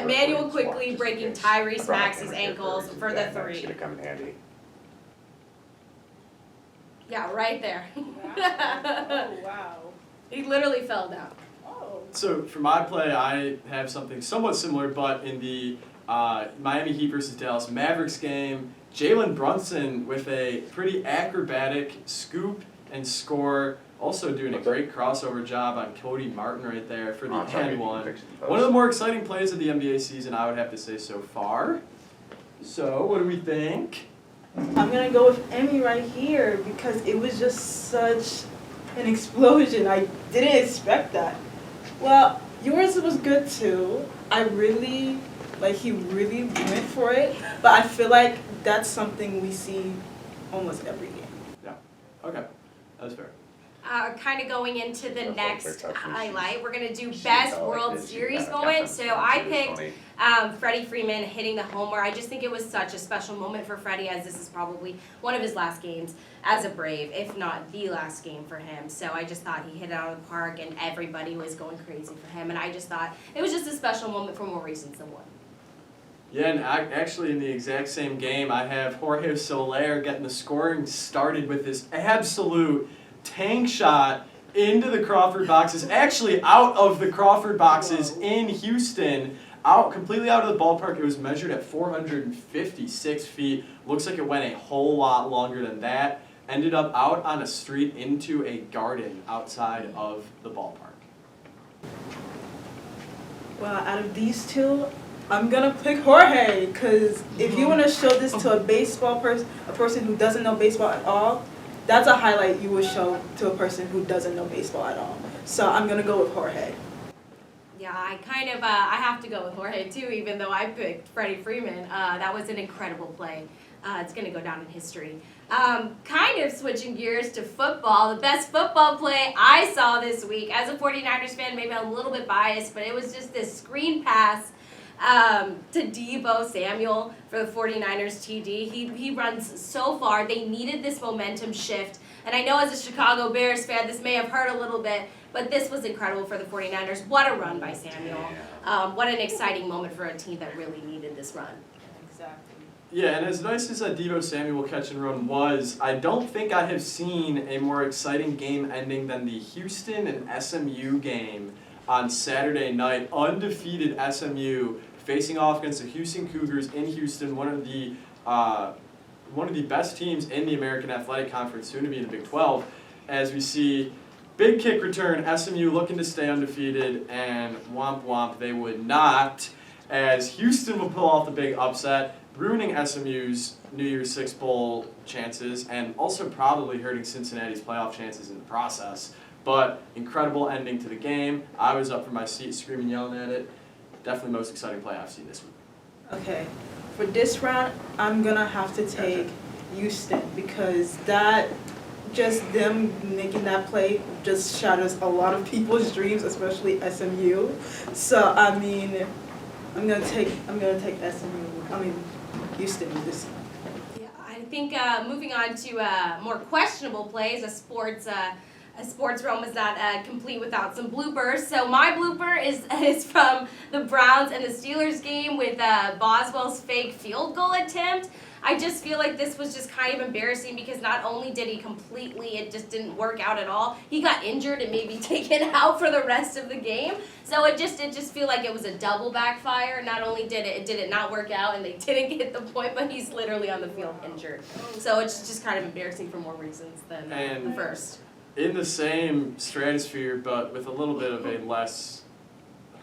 Emmanuel quickly breaking Tyrese Maxey's ankles for the three. Should have come in handy. Yeah, right there. Wow. Oh, wow. He literally fell down. Oh. So for my play, I have something somewhat similar, but in the Miami Heat versus Dallas Mavericks game, Jalen Brunson with a pretty acrobatic scoop and score, also doing a great crossover job on Cody Martin right there for the and one. One of the more exciting plays of the NBA season, I would have to say so far. So what do we think? I'm going to go with Emme right here because it was just such an explosion. I didn't expect that. Well, yours was good too. He really went for it. But I feel like that's something we see almost every game. Yeah. Okay. That's fair. Kind of going into the next highlight, we're going to do best World Series moment. So I picked Freddy Freeman hitting the homer. I just think it was such a special moment for Freddy, as this is probably one of his last games as a Brave, if not the last game for him. So I just thought he hit it out of the park and everybody was going crazy for him. And I just thought it was just a special moment for more reasons than one. Yeah, and actually in the exact same game, I have Jorge Soler getting the scoring started with this absolute tank shot into the Crawford boxes, actually out of the Crawford boxes in Houston, completely out of the ballpark. It was measured at 456 feet. Looks like it went a whole lot longer than that. Ended up out on a street into a garden outside of the ballpark. Well, out of these two, I'm going to pick Jorge because if you want to show this to a person who doesn't know baseball at all, that's a highlight you would show to a person who doesn't know baseball at all. So I'm going to go with Jorge. Yeah, I have to go with Jorge too, even though I picked Freddie Freeman. That was an incredible play. It's going to go down in history. Kind of switching gears to football, the best football play I saw this week. As a 49ers fan, maybe I'm a little bit biased, but it was just this screen pass to Deebo Samuel for the 49ers TD. He runs so far. They needed this momentum shift. And I know as a Chicago Bears fan, this may have hurt a little bit, but this was incredible for the 49ers. What a run by Samuel. What an exciting moment for a team that really needed this run. Exactly. Yeah, and as nice as that Deebo Samuel catch and run was, I don't think I have seen a more exciting game ending than the Houston and SMU game on Saturday night. Undefeated SMU facing off against the Houston Cougars in Houston, one of the best teams in the American Athletic Conference, soon to be in the Big 12, as we see big kick return, SMU looking to stay undefeated, and womp womp, they would not, as Houston will pull off the big upset, ruining SMU's New Year's Six Bowl chances, and also probably hurting Cincinnati's playoff chances in the process. But incredible ending to the game. I was up from my seat screaming, yelling at it. Definitely the most exciting play I've seen this week. Okay, for this round, I'm going to have to take Houston because that, just them making that play just shatters a lot of people's dreams, especially SMU. So, I mean, I'm going to take Houston in this one. Yeah, I think moving on to more questionable plays, a sports realm is not complete without some bloopers. So my blooper is from the Browns and the Steelers game with Boswell's fake field goal attempt. I just feel like this was just kind of embarrassing because not only did he it just didn't work out at all. He got injured and maybe taken out for the rest of the game. So it just feel like it was a double backfire. Not only did it not work out and they didn't get the point, but he's literally on the field injured. So it's just kind of embarrassing for more reasons than the first. In the same stratosphere, but with a little bit of a less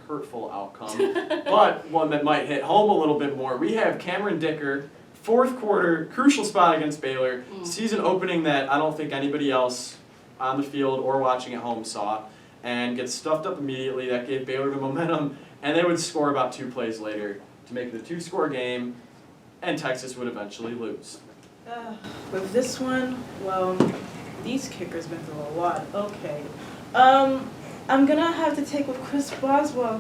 hurtful outcome, but one that might hit home a little bit more, we have Cameron Dicker, fourth quarter, crucial spot against Baylor, season opening that I don't think anybody else on the field or watching at home saw, and gets stuffed up immediately. That gave Baylor the momentum, and they would score about 2 plays later to make it a 2-score game, and Texas would eventually lose. With this one, well, these kickers been through a lot. Okay. I'm going to have to take with Chris Boswell.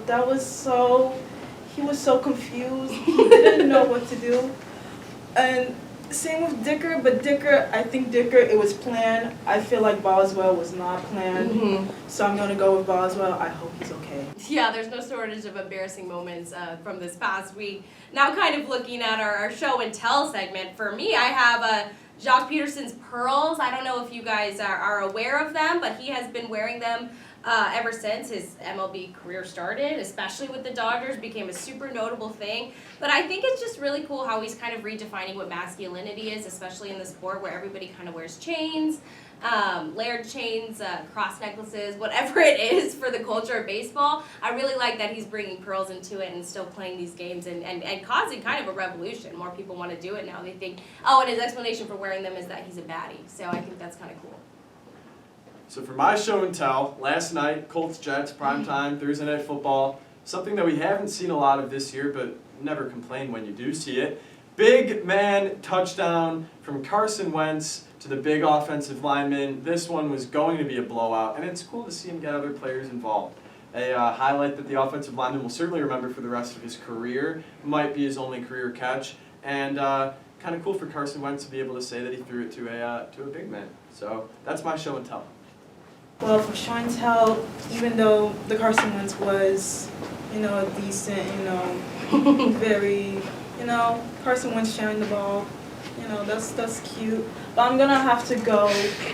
He was so confused. He didn't know what to do. And Same with Dicker, but I think Dicker, it was planned. I feel like Boswell was not planned. Mm-hmm. So I'm going to go with Boswell. I hope he's okay. Yeah, there's no shortage of embarrassing moments from this past week. Now kind of looking at our show and tell segment, for me, I have Jacques Peterson's pearls. I don't know if you guys are aware of them, but he has been wearing them ever since his MLB career started, especially with the Dodgers, became a super notable thing. But I think it's just really cool how he's kind of redefining what masculinity is, especially in the sport where everybody kind of wears chains, layered chains, cross necklaces, whatever it is for the culture of baseball. I really like that he's bringing pearls into it and still playing these games and causing kind of a revolution. More people want to do it now. They think, oh, and his explanation for wearing them is that he's a baddie. So I think that's kind of cool. So for my show and tell, last night, Colts-Jets, primetime, Thursday Night Football, something that we haven't seen a lot of this year, but never complain when you do see it. Big man touchdown from Carson Wentz to the big offensive lineman. This one was going to be a blowout, and it's cool to see him get other players involved. A highlight that the offensive lineman will certainly remember for the rest of his career, might be his only career catch, and kind of cool for Carson Wentz to be able to say that he threw it to a big man. So that's my show and tell. Well, for show and tell, even though the Carson Wentz was, a decent, very, Carson Wentz sharing the ball, that's cute. But I'm gonna have to go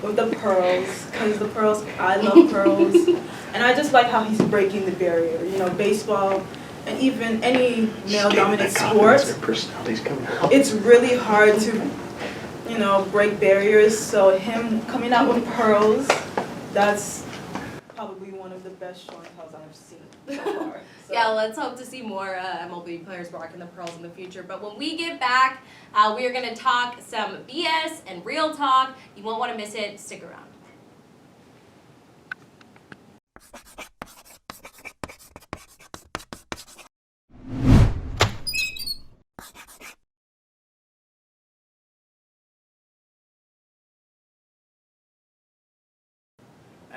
with the pearls, because the pearls, I love pearls. And I just like how he's breaking the barrier, baseball, and even any male-dominant sport, it's really hard to, break barriers. So him coming out with pearls, that's probably one of the best show and tells I've seen so far. So. Yeah, let's hope to see more MLB players rocking the pearls in the future. But when we get back, we are going to talk some BS and real talk. You won't want to miss it. Stick around.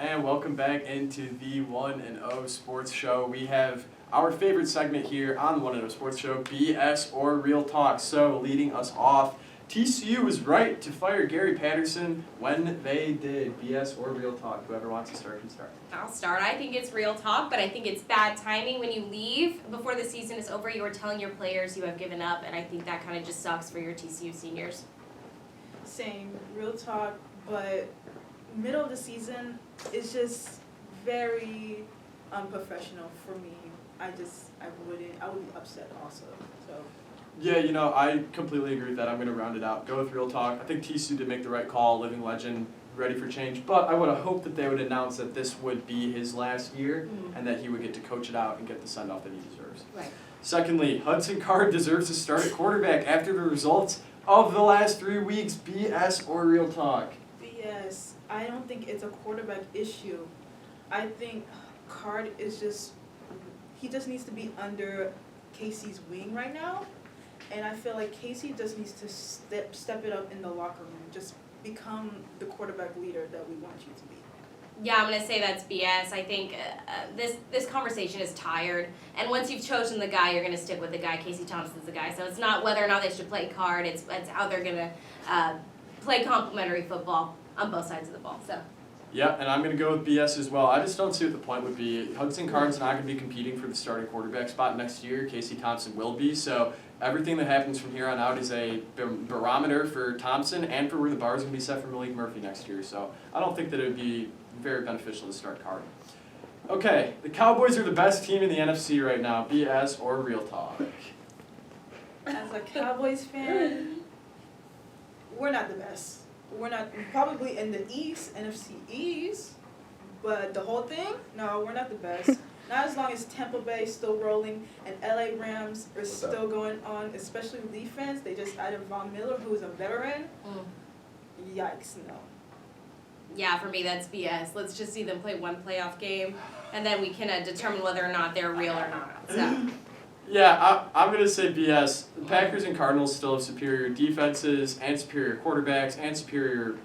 And welcome back into the 1-0 Sports Show. We have our favorite segment here on the 1-0 Sports Show, BS or Real Talk. So leading us off, TCU was right to fire Gary Peterson when they did. BS or Real Talk. Whoever wants to start can start. I'll start. I think it's real talk, but I think it's bad timing when you leave before the season is over. You are telling your players you have given up, and I think that kind of just sucks for your TCU seniors. Same, real talk, but middle of the season is just very unprofessional for me. I would be upset also. So. Yeah, I completely agree with that. I'm going to round it out. Go with Real Talk. I think TCU did make the right call, living legend, ready for change. But I would have hoped that they would announce that this would be his last year and that he would get to coach it out and get the send-off that he deserves. Right. Secondly, Hudson Card deserves to start at quarterback after the results of the last 3 weeks. BS or Real Talk? BS. I don't think it's a quarterback issue. I think Card is he just needs to be under Casey's wing right now. And I feel like Casey just needs to step it up in the locker room. Just become the quarterback leader that we want you to be. Yeah, I'm going to say that's BS. I think this conversation is tired. And once you've chosen the guy, you're going to stick with the guy. Casey Thompson's the guy. So it's not whether or not they should play Card. It's how they're going to play complementary football on both sides of the ball. So. Yeah, and I'm going to go with BS as well. I just don't see what the point would be. Hudson Card's not going to be competing for the starting quarterback spot next year. Casey Thompson will be. So everything that happens from here on out is a barometer for Thompson and for where the bar is going to be set for Malik Murphy next year. So I don't think that it would be very beneficial to start Card. Okay, the Cowboys are the best team in the NFC right now. BS or Real Talk? As a Cowboys fan, we're not the best. We're not probably in the East, NFC East, but the whole thing, no, we're not the best. Not as long as Tampa Bay is still rolling and LA Rams are still going on, especially with defense. They just added Von Miller, who is a veteran. Yikes, no. Yeah, for me, that's BS. Let's just see them play one playoff game, and then we can determine whether or not they're real or not. So. Yeah, I'm going to say BS. The Packers and Cardinals still have superior defenses and superior quarterbacks and superior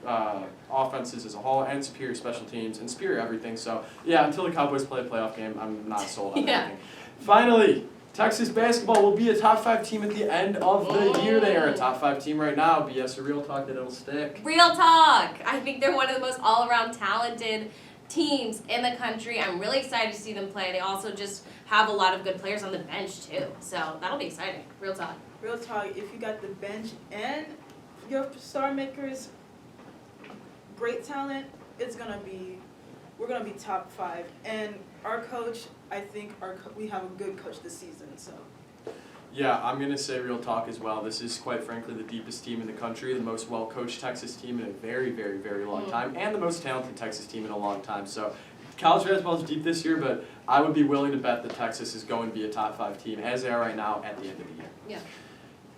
offenses as a whole and superior special teams and superior everything. So, yeah, until the Cowboys play a playoff game, I'm not sold on anything. Finally, Texas basketball will be a top 5 team at the end of the year. They are a top 5 team right now. BS or real talk that it'll stick? Real talk. I think they're one of the most all-around talented teams in the country. I'm really excited to see them play. They also just have a lot of good players on the bench too. So that'll be exciting. Real talk. Real talk, if you got the bench and your star makers, great talent, we're gonna be top 5. And our coach, I think we have a good coach this season. So. Yeah, I'm going to say real talk as well. This is, quite frankly, the deepest team in the country, the most well-coached Texas team in a very, very, very long time, and the most talented Texas team in a long time. So college basketball is deep this year, but I would be willing to bet that Texas is going to be a top 5 team, as they are right now, at the end of the year. Yeah.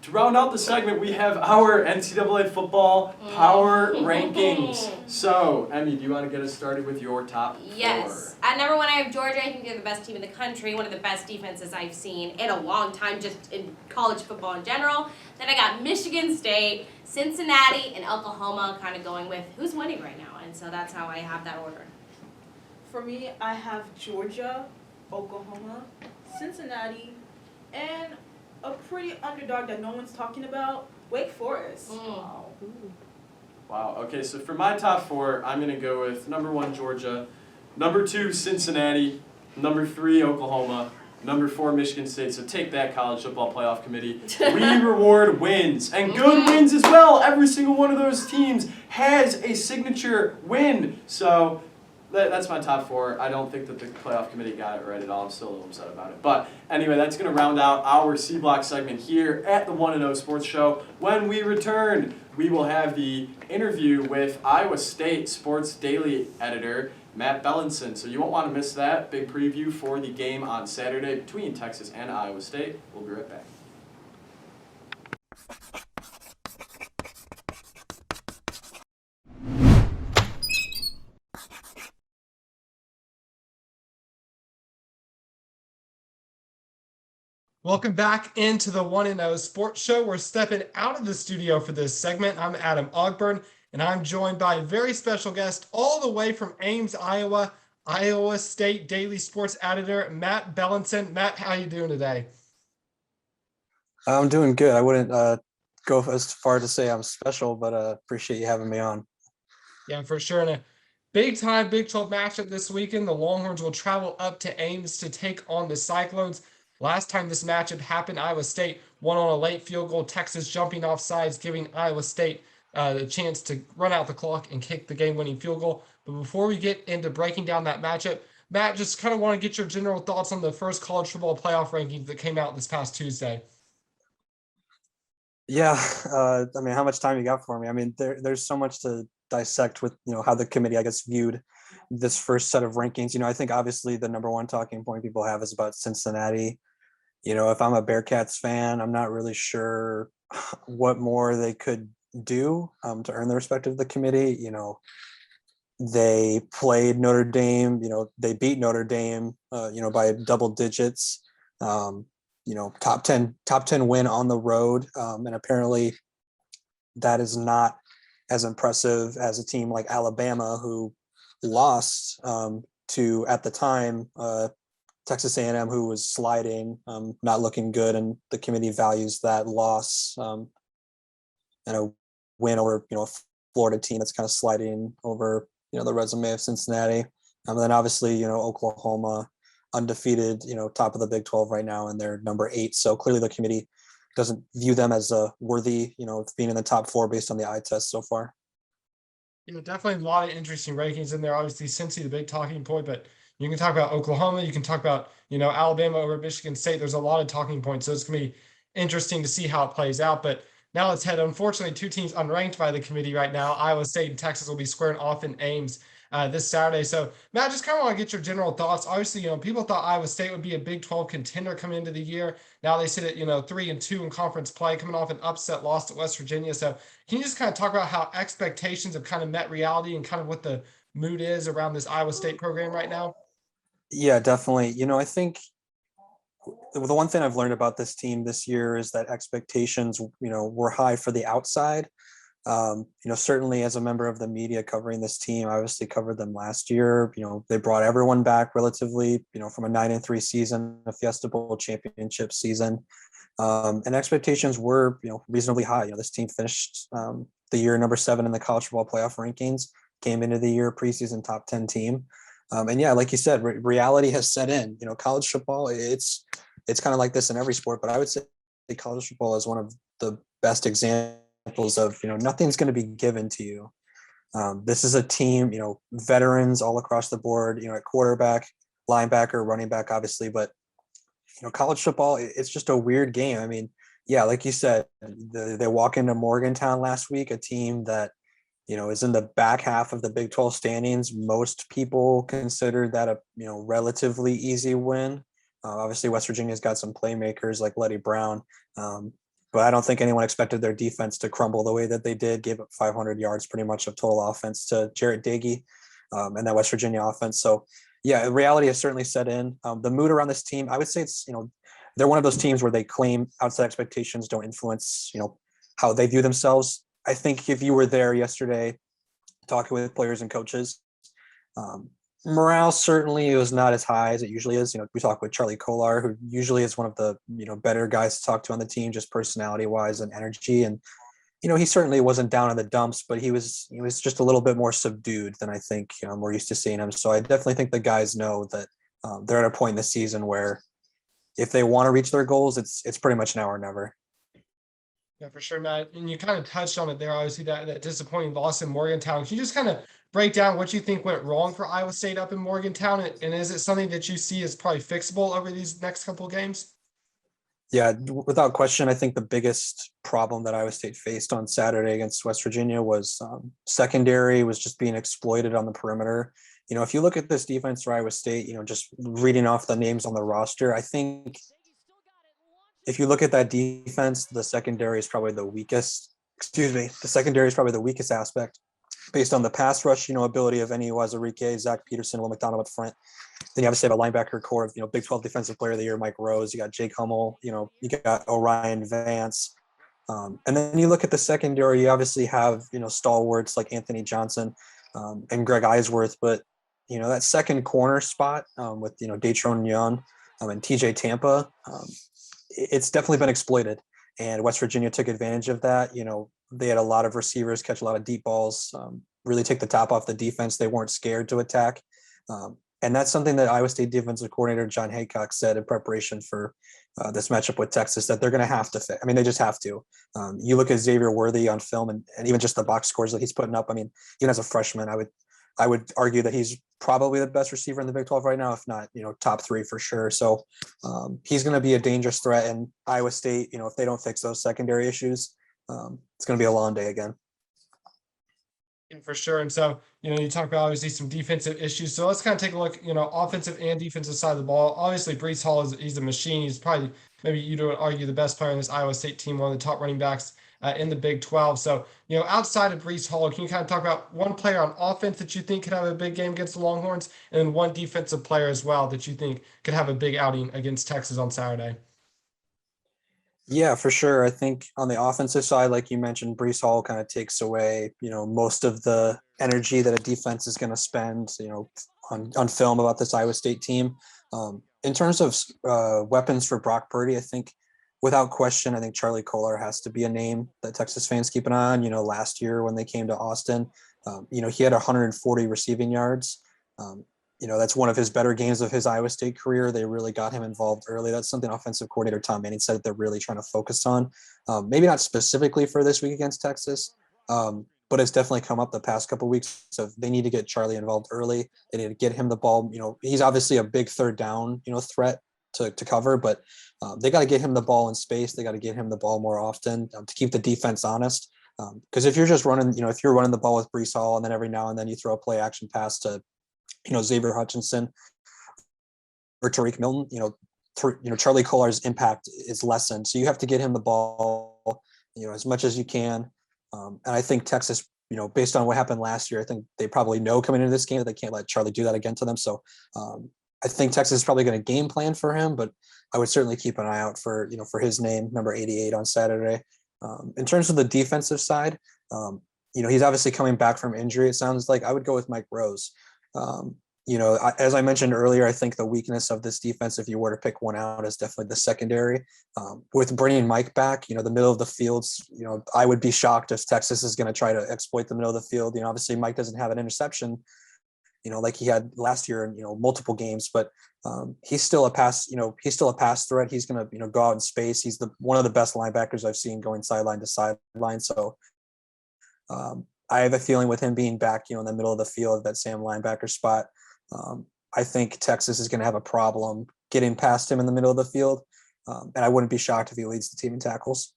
To round out the segment, we have our NCAA football power rankings. So, Emmy, do you want to get us started with your top 4? Yes. At number 1, I have Georgia. I think they're the best team in the country, one of the best defenses I've seen in a long time, just in college football in general. Then I got Michigan State, Cincinnati, and Oklahoma kind of going with who's winning right now. And so that's how I have that order. For me, I have Georgia, Oklahoma, Cincinnati, and a pretty underdog that no one's talking about, Wake Forest. Wow. Okay, so for my top 4, I'm going to go with number 1, Georgia, number 2, Cincinnati, number 3, Oklahoma, number 4, Michigan State. So take that, College Football Playoff Committee. We reward wins, and good wins as well. Every single one of those teams has a signature win. So that's my top 4. I don't think that the playoff committee got it right at all. I'm still a little upset about it. But anyway, that's going to round out our C Block segment here at the 1-0 Sports Show. When we return, we will have the interview with Iowa State Sports Daily editor Matt Belinson. So you won't want to miss that. Big preview for the game on Saturday between Texas and Iowa State. We'll be right back. Welcome back into the 1-0 Sports Show. We're stepping out of the studio for this segment. I'm Adam Ogburn, and I'm joined by a very special guest all the way from Ames, Iowa, Iowa State Daily Sports editor, Matt Belinson. Matt, how you doing today? I'm doing good. I wouldn't go as far to say I'm special, but appreciate you having me on. Yeah, for sure. And a big-time Big 12 matchup this weekend. The Longhorns will travel up to Ames to take on the Cyclones. Last time this matchup happened, Iowa State won on a late field goal, Texas jumping off sides, giving Iowa State the chance to run out the clock and kick the game-winning field goal. But before we get into breaking down that matchup, Matt, just kind of want to get your general thoughts on the first college football playoff rankings that came out this past Tuesday. Yeah, I mean, how much time you got for me? I mean, there's so much to dissect with, how the committee, I guess, viewed this first set of rankings. I think obviously the number one talking point people have is about Cincinnati. If I'm a Bearcats fan, I'm not really sure what more they could do to earn the respect of the committee. They played Notre Dame, they beat Notre Dame, by double digits, top 10 win on the road. And apparently that is not as impressive as a team like Alabama, who lost to, at the time, Texas A&M, who was sliding, not looking good, and the committee values that loss and a win over, a Florida team that's kind of sliding over, the resume of Cincinnati. And then obviously, Oklahoma undefeated, top of the Big 12 right now, and they're number 8. So clearly the committee doesn't view them as worthy, of being in the top 4 based on the eye test so far. Definitely a lot of interesting rankings in there. Obviously, Cincy, the big talking point, but you can talk about Oklahoma. You can talk about, Alabama over Michigan State. There's a lot of talking points. So it's going to be interesting to see how it plays out. But now let's head. Unfortunately, 2 teams unranked by the committee right now. Iowa State and Texas will be squaring off in Ames this Saturday. So, Matt, just kind of want to get your general thoughts. Obviously, people thought Iowa State would be a Big 12 contender coming into the year. Now they sit at, 3-2 in conference play, coming off an upset loss at West Virginia. So can you just kind of talk about how expectations have kind of met reality and kind of what the mood is around this Iowa State program right now? Yeah, definitely. I think the one thing I've learned about this team this year is that expectations, were high for the outside, Certainly as a member of the media covering this team, I obviously covered them last year. They brought everyone back relatively, from a 9-3 season, a Fiesta Bowl championship season. And expectations were, reasonably high. This team finished the year number 7 in the college football playoff rankings, came into the year preseason top 10 team. And yeah, like you said, reality has set in. College football, it's kind of like this in every sport, but I would say college football is one of the best examples of, nothing's going to be given to you. This is a team, veterans all across the board, at quarterback, linebacker, running back, obviously, but college football, it's just a weird game. I mean, yeah, like you said, they walk into Morgantown last week, a team that, is in the back half of the Big 12 standings. Most people consider that a, relatively easy win. Obviously, West Virginia's got some playmakers like Letty Brown, but I don't think anyone expected their defense to crumble the way that they did. Gave up 500 yards pretty much of total offense to Jarrett Dagey and that West Virginia offense. So, yeah, reality has certainly set in. The mood around this team, I would say it's, they're one of those teams where they claim outside expectations don't influence, how they view themselves. I think if you were there yesterday talking with players and coaches, morale certainly was not as high as it usually is. We talk with Charlie Kohler, who usually is one of the, better guys to talk to on the team, just personality wise and energy. And, he certainly wasn't down in the dumps, but he was just a little bit more subdued than I think, we're used to seeing him. So I definitely think the guys know that they're at a point in the season where if they want to reach their goals, it's pretty much now or never. Yeah, for sure, Matt. And you kind of touched on it there. Obviously, that disappointing loss in Morgantown. Can you just kind of break down what you think went wrong for Iowa State up in Morgantown? And is it something that you see as probably fixable over these next couple of games? Yeah, without question, I think the biggest problem that Iowa State faced on Saturday against West Virginia was secondary was just being exploited on the perimeter. If you look at this defense for Iowa State, just reading off the names on the roster, I think if you look at that defense, the secondary is probably the weakest. The secondary is probably the weakest aspect based on the pass rush, ability of Ncaa, Wazirike, Zach Peterson, Will McDonald up front. Then you obviously have a linebacker core of, Big 12 Defensive Player of the Year, Mike Rose. You got Jake Hummel, you got Orion Vance. And then you look at the secondary, you obviously have, stalwarts like Anthony Johnson and Greg Eisworth. But, that second corner spot with, Datron Young and TJ Tampa, it's definitely been exploited. And West Virginia took advantage of that. They had a lot of receivers catch a lot of deep balls, really take the top off the defense. They weren't scared to attack. And that's something that Iowa State defensive coordinator John Haycock said in preparation for this matchup with Texas, that they're going to have to fit. I mean, they just have to. You look at Xavier Worthy on film and even just the box scores that he's putting up. I mean, even as a freshman, I would argue that he's probably the best receiver in the Big 12 right now, if not, top 3 for sure. So he's going to be a dangerous threat. And Iowa State, if they don't fix those secondary issues, it's going to be a long day again. Yeah, for sure. And so, you talk about obviously some defensive issues. So let's kind of take a look, offensive and defensive side of the ball. Obviously, Breece Hall he's a machine. He's probably, maybe you'd argue, the best player in this Iowa State team, one of the top running backs in the Big 12. So, outside of Breece Hall, can you kind of talk about one player on offense that you think could have a big game against the Longhorns, and then one defensive player as well that you think could have a big outing against Texas on Saturday? Yeah, for sure. I think on the offensive side, like you mentioned, Breece Hall kind of takes away, most of the energy that a defense is going to spend, on film about this Iowa State team. In terms of weapons for Brock Purdy, I think without question, I think Charlie Kohler has to be a name that Texas fans keep an eye on. Last year when they came to Austin, he had 140 receiving yards. That's one of his better games of his Iowa State career. They really got him involved early. That's something offensive coordinator Tom Manning said that they're really trying to focus on. Maybe not specifically for this week against Texas, but it's definitely come up the past couple of weeks. So they need to get Charlie involved early. They need to get him the ball. He's obviously a big third down, threat to cover, but they got to get him the ball in space. They got to get him the ball more often to keep the defense honest. Because if you're just running, if you're running the ball with Breece Hall and then every now and then you throw a play action pass to, Xavier Hutchinson or Tariq Milton, Charlie Kohler's impact is lessened. So you have to get him the ball, as much as you can. And I think Texas, based on what happened last year, I think they probably know coming into this game that they can't let Charlie do that again to them. So I think Texas is probably going to game plan for him, but I would certainly keep an eye out for, for his name, number 88 on Saturday. In terms of the defensive side, he's obviously coming back from injury. It sounds like I would go with Mike Rose. As I mentioned earlier, I think the weakness of this defense, if you were to pick one out, is definitely the secondary. With bringing Mike back, the middle of the fields, I would be shocked if Texas is going to try to exploit the middle of the field. Obviously Mike doesn't have an interception, like he had last year in, multiple games, but he's still a pass threat. He's going to, go out in space. He's one of the best linebackers I've seen going sideline to sideline. So I have a feeling with him being back, in the middle of the field, that Sam linebacker spot, I think Texas is going to have a problem getting past him in the middle of the field. And I wouldn't be shocked if he leads the team in tackles.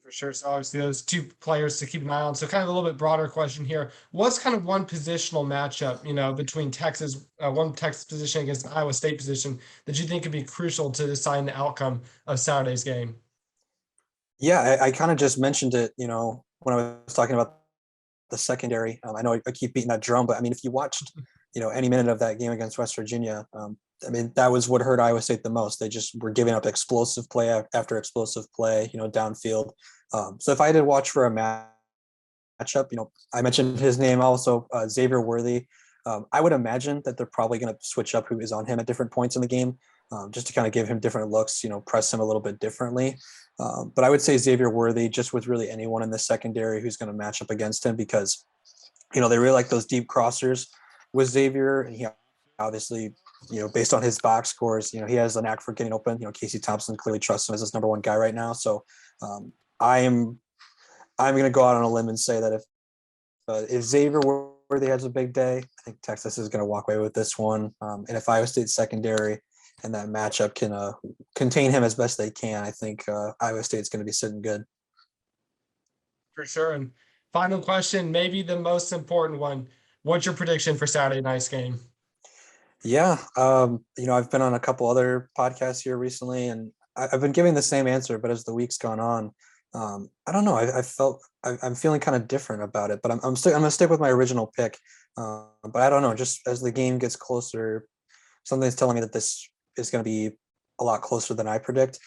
For sure. So obviously those two players to keep an eye on. So kind of a little bit broader question here. What's kind of one positional matchup, between Texas, one Texas position against an Iowa State position that you think could be crucial to deciding the outcome of Saturday's game? Yeah, I kind of just mentioned it, when I was talking about the secondary. I know I keep beating that drum, but I mean, if you watched, any minute of that game against West Virginia, that was what hurt Iowa State the most. They just were giving up explosive play after explosive play, downfield. So if I had to watch for a matchup, I mentioned his name also, Xavier Worthy. I would imagine that they're probably going to switch up who is on him at different points in the game, just to kind of give him different looks, press him a little bit differently. But I would say Xavier Worthy, just with really anyone in the secondary who's going to match up against him, because, they really like those deep crossers with Xavier. And he obviously, based on his box scores, he has a knack for getting open. Casey Thompson clearly trusts him as his number one guy right now. So I'm going to go out on a limb and say that if Xavier Worthy has a big day, I think Texas is going to walk away with this one. And if Iowa State secondary and that matchup can contain him as best they can, I think Iowa State's going to be sitting good. For sure. And final question, maybe the most important one. What's your prediction for Saturday night's game? Yeah. I've been on a couple other podcasts here recently, and I've been giving the same answer, but as the week's gone on, I don't know. I'm feeling kind of different about it, but I'm going to stick with my original pick. But I don't know, just as the game gets closer, something's telling me that this is going to be a lot closer than I predict.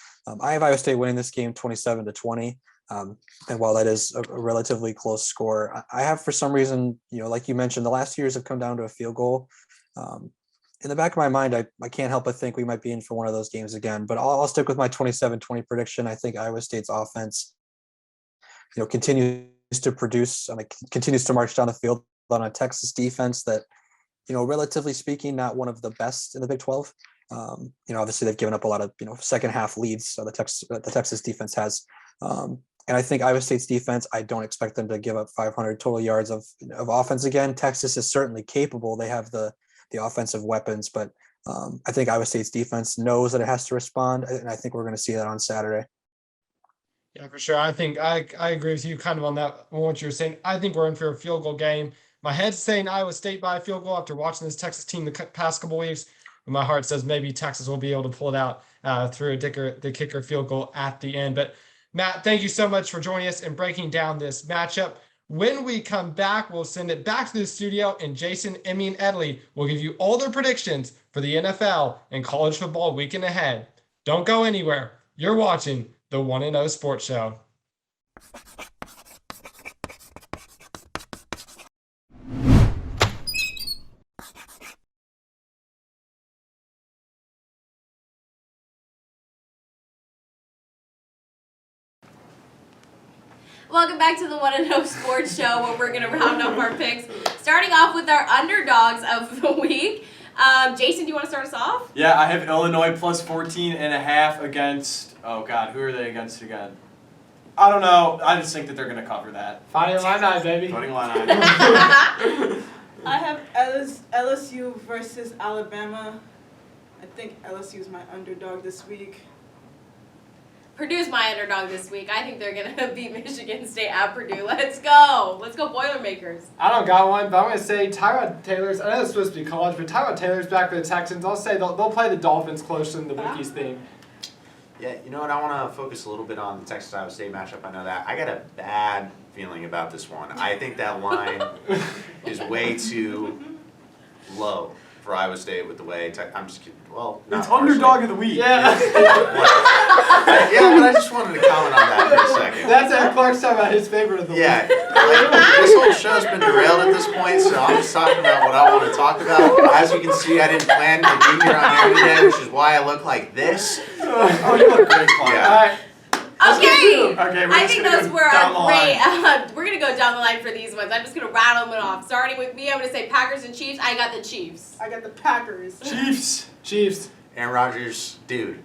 I have Iowa State winning this game 27-20. And while that is a relatively close score, I have, for some reason, like you mentioned, the last 2 years have come down to a field goal. In the back of my mind, I can't help but think we might be in for one of those games again, but I'll stick with my 27-20 prediction. I think Iowa State's offense, continues to produce, continues to march down the field on a Texas defense that, relatively speaking, not one of the best in the Big 12. Obviously they've given up a lot of, second half leads. So the Texas defense has, and I think Iowa State's defense, I don't expect them to give up 500 total yards of offense again. Texas is certainly capable. They have the offensive weapons, but I think Iowa State's defense knows that it has to respond, and I think we're going to see that on Saturday. Yeah, for sure. I think I agree with you kind of on that, on what you're saying. I think we're in for a field goal game. My head's saying Iowa State by a field goal after watching this Texas team the past couple weeks. And my heart says maybe Texas will be able to pull it out through the kicker field goal at the end. But Matt, thank you so much for joining us and breaking down this matchup. When we come back, we'll send it back to the studio, and Jason, Emme, and Edly will give you all their predictions for the NFL and college football weekend ahead. Don't go anywhere. You're watching the 1-0 Sports Show. Welcome back to the 1-0 Sports Show, where we're going to round up our picks. Starting off with our underdogs of the week. Jason, do you want to start us off? Yeah, I have Illinois plus 14.5 against, oh God, who are they against again? I don't know. I just think that they're going to cover that. Fighting Illini, baby. Fighting Illini. I have LSU versus Alabama. I think LSU is my underdog this week. Purdue's my underdog this week. I think they're going to beat Michigan State at Purdue. Let's go. Let's go Boilermakers. I don't got one, but I'm going to say Tyrod Taylor's, I know it's supposed to be college, but Tyrod Taylor's back for the Texans. I'll say they'll play the Dolphins closer than the Wookiees thing. Yeah, you know what? I want to focus a little bit on the Texas-Iowa State matchup. I know that. I got a bad feeling about this one. I think that line is way too low for Iowa State with the way I'm just kidding. Well, not It's partially. underdog of the week. Yeah. Yeah, but I just wanted to comment on that for a second. That's Clark's talking about his favorite of the Yeah, week. like, this whole show's been derailed at this point, so I'm just talking about what I want to talk about. As you can see, I didn't plan to be here on air today, which is why I look like this. Oh, you look great, Clark. Yeah. All right. Okay. Okay, we're I just think gonna those go were down the great. line. We're gonna go down the line for these ones. I'm just gonna rattle them off. Starting with me, I'm gonna say Packers and Chiefs. I got the Chiefs. I got the Packers. Chiefs. Chiefs. Aaron Rodgers, dude,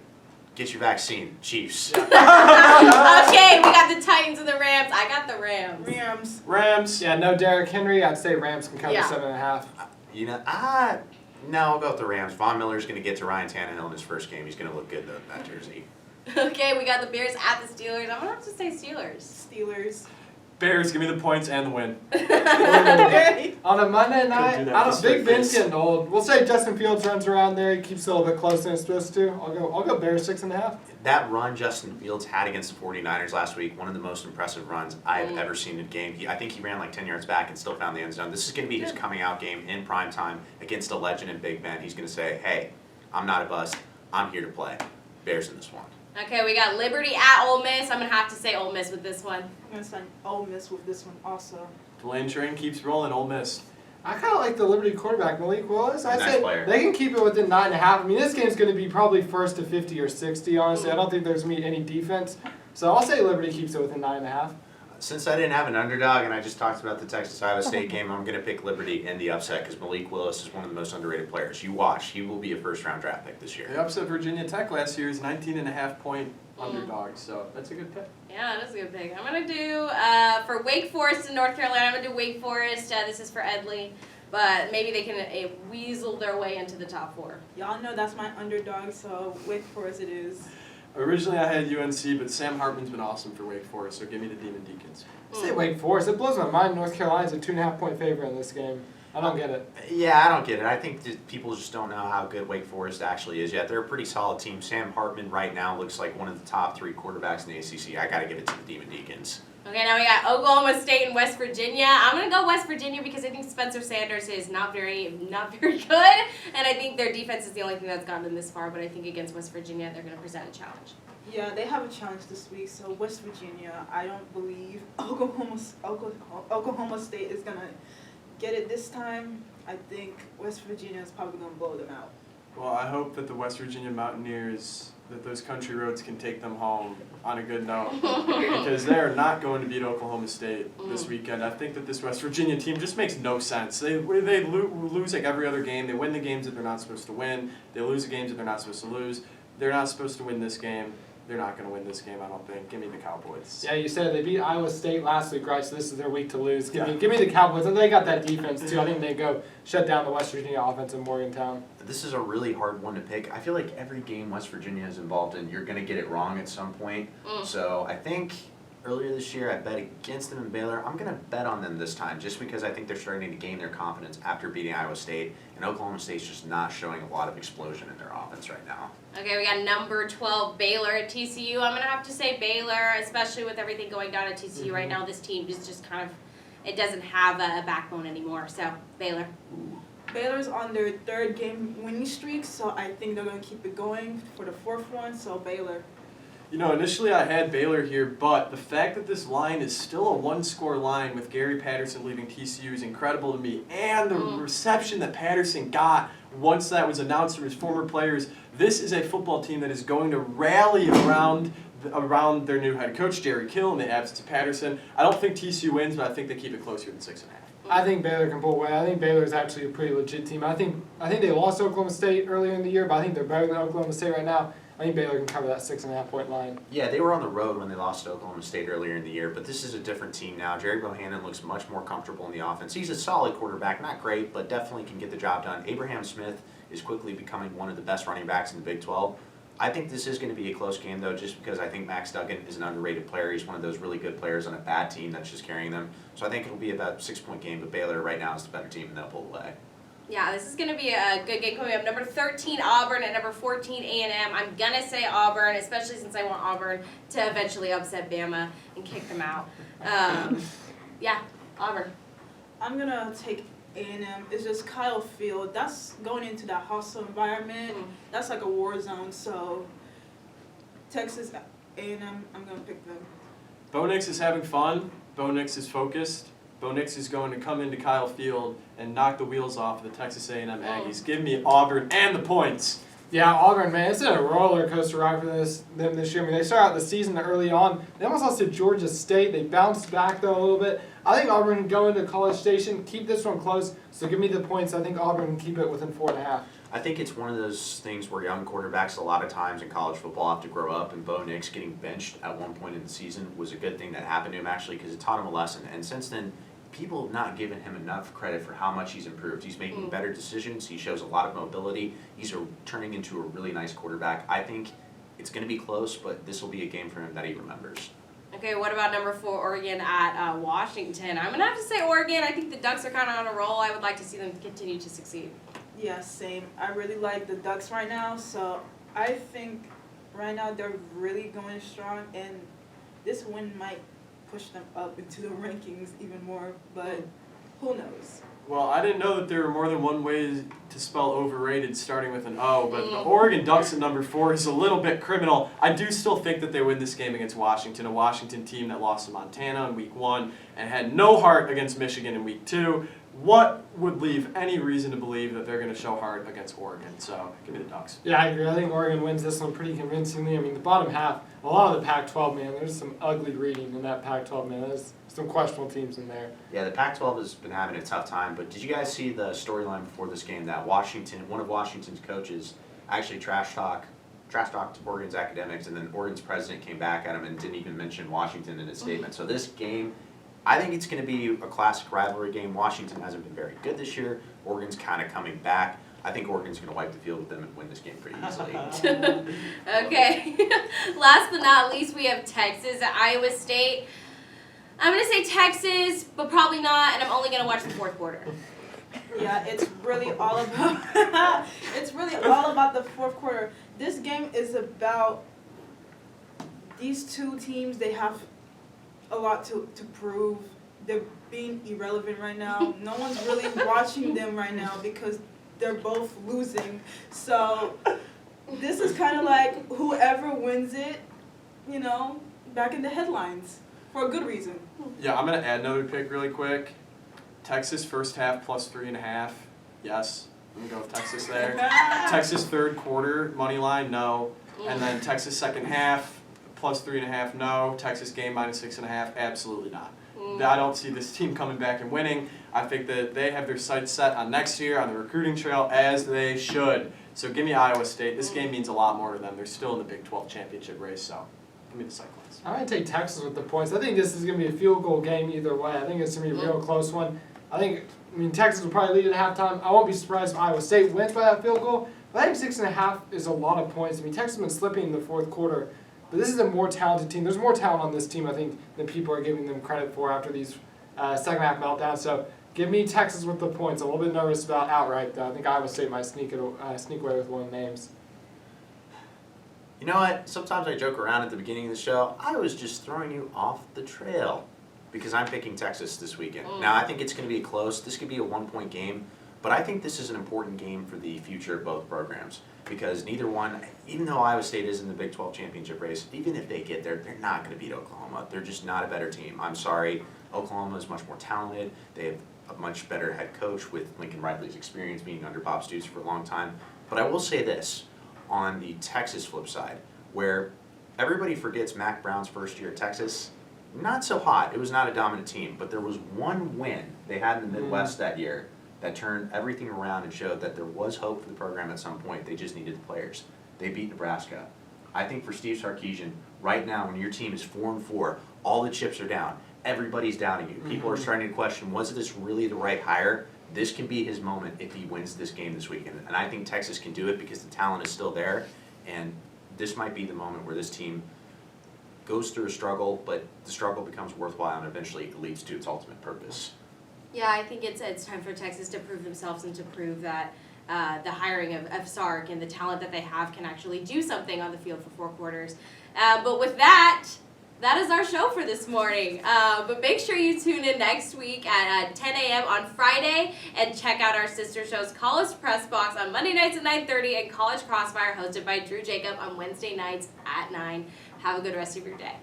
get your vaccine. Chiefs. Okay, we got the Titans and the Rams. I got the Rams. Rams. Rams. Yeah, no Derrick Henry. I'd say Rams can cover Yeah. 7.5. You know, no, I'll go with the Rams. Von Miller's going to get to Ryan Tannehill in his first game. He's going to look good, though, in that jersey. Okay, we got the Bears at the Steelers. I'm gonna have to say Steelers. Steelers. Bears, give me the points and the win. Okay. On a Monday night, do that I with a don't straight Big Ben's face. getting old. We'll say Justin Fields runs around there. He keeps it a little bit closer than he's supposed to. I'll go Bears 6.5. That run Justin Fields had against the 49ers last week, one of the most impressive runs I've ever seen in a game. I think he ran like 10 yards back and still found the end zone. This is going to be his coming out game in prime time against a legend in Big Ben. He's going to say, hey, I'm not a bust. I'm here to play. Bears in this one. Okay, we got Liberty at Ole Miss. I'm gonna have to say Ole Miss with this one. I'm gonna say Ole Miss with this one also. The lane train keeps rolling. Ole Miss. I kind of like the Liberty quarterback, Malik Willis. I Nice say player. they can keep it within 9.5. I mean, this game's going to be probably first to 50 or 60, honestly. I don't think there's going to be any defense. So I'll say Liberty keeps it within 9.5. Since I didn't have an underdog and I just talked about the Texas-Iowa State game, I'm going to pick Liberty in the upset because Malik Willis is one of the most underrated players. You watch. He will be a first-round draft pick this year. They upset Virginia Tech last year's 19.5-point underdog, so that's a good pick. Yeah, that's a good pick. I'm gonna do for Wake Forest in North Carolina. I'm gonna do Wake Forest. This is for Edly, but maybe they can weasel their way into the top 4. Y'all know that's my underdog, so Wake Forest it is. Originally I had UNC, but Sam Hartman's been awesome for Wake Forest, so give me the Demon Deacons. I say Wake Forest. It blows my mind. North Carolina's a 2.5-point favorite in this game. I don't get it. Yeah, I don't get it. I think that people just don't know how good Wake Forest actually is yet. They're a pretty solid team. Sam Hartman right now looks like one of the top 3 quarterbacks in the ACC. I got to give it to the Demon Deacons. Okay, now we got Oklahoma State and West Virginia. I'm gonna go West Virginia because I think Spencer Sanders is not very good, and I think their defense is the only thing that's gotten them this far. But I think against West Virginia, they're gonna present a challenge. Yeah, they have a challenge this week, so West Virginia, I don't believe Oklahoma State is gonna get it this time. I think West Virginia is probably gonna blow them out. Well, I hope that the West Virginia Mountaineers, that those country roads can take them home on a good note. Because they are not going to beat Oklahoma State this weekend. I think that this West Virginia team just makes no sense. They lose like every other game. They win the games that they're not supposed to win. They lose the games that they're not supposed to lose. They're not supposed to win this game. They're not going to win this game, I don't think. Give me the Cowboys. Yeah, you said they beat Iowa State last week, right? So this is their week to lose. Give Yeah. me the Cowboys. And they got that defense, too. I think they go shut down the West Virginia offense in Morgantown. This is a really hard one to pick. I feel like every game West Virginia is involved in, you're going to get it wrong at some point. So I think earlier this year I bet against them in Baylor. I'm going to bet on them this time just because I think they're starting to gain their confidence after beating Iowa State. And Oklahoma State's just not showing a lot of explosion in their offense right now. Okay, we got number 12 Baylor at TCU. I'm gonna have to say Baylor, especially with everything going down at TCU right now. This team is just kind of, it doesn't have a backbone anymore. So Baylor. Baylor's on their 3rd game winning streak, so I think they're gonna keep it going for the 4th one, so Baylor. You know, initially I had Baylor here, but the fact that this line is still a 1-score line with Gary Patterson leaving TCU is incredible to me. And the reception that Patterson got once that was announced from his former players, this is a football team that is going to rally around their new head coach, Jerry Kill, in the absence of Patterson. I don't think TCU wins, but I think they keep it closer than 6.5. I think Baylor can pull away. I think Baylor is actually a pretty legit team. I think they lost to Oklahoma State earlier in the year, but I think they're better than Oklahoma State right now. I think Baylor can cover that 6.5-point line. Yeah, they were on the road when they lost to Oklahoma State earlier in the year, but this is a different team now. Jerry Bohannon looks much more comfortable in the offense. He's a solid quarterback, not great, but definitely can get the job done. Abraham Smith is quickly becoming one of the best running backs in the Big 12. I think this is going to be a close game, though, just because I think Max Duggan is an underrated player. He's one of those really good players on a bad team that's just carrying them. So I think it'll be about a 6-point game, but Baylor right now is the better team, and they'll pull away. Yeah, this is going to be a good game coming up. Number 13, Auburn, at number 14, A&M. I'm going to say Auburn, especially since I want Auburn to eventually upset Bama and kick them out. Yeah, Auburn. I'm gonna take A&M is just Kyle Field. That's going into that hostile environment. That's like a war zone. So Texas A&M, I'm going to pick them. Bo Nix is having fun. Bo Nix is focused. Bo Nix is going to come into Kyle Field and knock the wheels off the Texas A&M Aggies. Give me Auburn and the points. Yeah, Auburn, man, it's been a roller coaster ride for them this year. I mean, they started out the season early on. They almost lost to Georgia State. They bounced back, though, a little bit. I think Auburn can go into College Station, keep this one close, so give me the points. I think Auburn can keep it within 4.5. I think it's one of those things where young quarterbacks a lot of times in college football have to grow up, and Bo Nix getting benched at one point in the season was a good thing that happened to him actually because it taught him a lesson. And since then, people have not given him enough credit for how much he's improved. He's making better decisions. He shows a lot of mobility. He's turning into a really nice quarterback. I think it's going to be close, but this will be a game for him that he remembers. Okay, what about number 4, Oregon at Washington? I'm going to have to say Oregon. I think the Ducks are kind of on a roll. I would like to see them continue to succeed. Yeah, same. I really like the Ducks right now, so I think right now they're really going strong, and this win might push them up into the rankings even more, but who knows? Well, I didn't know that there were more than one way to spell overrated starting with an O, but the Oregon Ducks at number 4 is a little bit criminal. I do still think that they win this game against Washington, a Washington team that lost to Montana in week 1 and had no heart against Michigan in week 2. What would leave any reason to believe that they're going to show heart against Oregon? So, give me the Ducks. Yeah, I agree. I think Oregon wins this one pretty convincingly. I mean, the bottom half, a lot of the Pac-12, man, there's some ugly reading in that Pac-12, man. There's some questionable teams in there. Yeah, the Pac-12 has been having a tough time, but did you guys see the storyline before this game that one of Washington's coaches actually trash talked Oregon's academics, and then Oregon's president came back at him and didn't even mention Washington in his statement. So this game, I think it's going to be a classic rivalry game. Washington hasn't been very good this year. Oregon's kind of coming back. I think Oregon's going to wipe the field with them and win this game pretty easily. Okay. Last but not least, we have Texas at Iowa State. I'm going to say Texas, but probably not, and I'm only going to watch the 4th quarter. Yeah, it's really all about the 4th quarter. This game is about these two teams. They have a lot to prove. They're being irrelevant right now. No one's really watching them right now because they're both losing. So this is kind of like whoever wins it, back in the headlines for a good reason. Yeah, I'm going to add another pick really quick. Texas first half plus 3.5. Yes, I'm going to go with Texas there. Texas 3rd quarter, money line, no. And then Texas 2nd half plus 3.5, no. Texas game minus 6.5, absolutely not. I don't see this team coming back and winning. I think that they have their sights set on next year on the recruiting trail, as they should. So give me Iowa State. This game means a lot more to them. They're still in the Big 12 championship race, so give me the Cyclones. I'm going to take Texas with the points. I think this is going to be a field goal game either way. I think it's going to be a real close one. Texas will probably lead at halftime. I won't be surprised if Iowa State wins by that field goal. But I think 6.5 is a lot of points. Texas has been slipping in the 4th quarter. But this is a more talented team. There's more talent on this team, I think, than people are giving them credit for after these second half meltdowns. So give me Texas with the points. I'm a little bit nervous about outright, though. I think Iowa State might sneak away with one of the names. You know what? Sometimes I joke around at the beginning of the show. I was just throwing you off the trail because I'm picking Texas this weekend. Now, I think it's going to be close. This could be a 1-point game. But I think this is an important game for the future of both programs because neither one, even though Iowa State is in the Big 12 championship race, even if they get there, they're not going to beat Oklahoma. They're just not a better team. I'm sorry. Oklahoma is much more talented. They have a much better head coach with Lincoln Riley's experience being under Bob Stoops for a long time. But I will say this, on the Texas flip side, where everybody forgets Mac Brown's first year at Texas, not so hot. It was not a dominant team, but there was one win they had in the Midwest that year that turned everything around and showed that there was hope for the program at some point. They just needed the players. They beat Nebraska. I think for Steve Sarkisian, right now when your team is 4-4, all the chips are down. Everybody's doubting you. People are starting to question, was this really the right hire? This can be his moment if he wins this game this weekend. And I think Texas can do it because the talent is still there. And this might be the moment where this team goes through a struggle, but the struggle becomes worthwhile and eventually it leads to its ultimate purpose. Yeah, I think it's time for Texas to prove themselves and to prove that the hiring of Sark and the talent that they have can actually do something on the field for 4 quarters. But with that, that is our show for this morning. But make sure you tune in next week at 10 a.m. on Friday and check out our sister shows College Press Box on Monday nights at 9:30 and College Crossfire hosted by Drew Jacob on Wednesday nights at 9. Have a good rest of your day.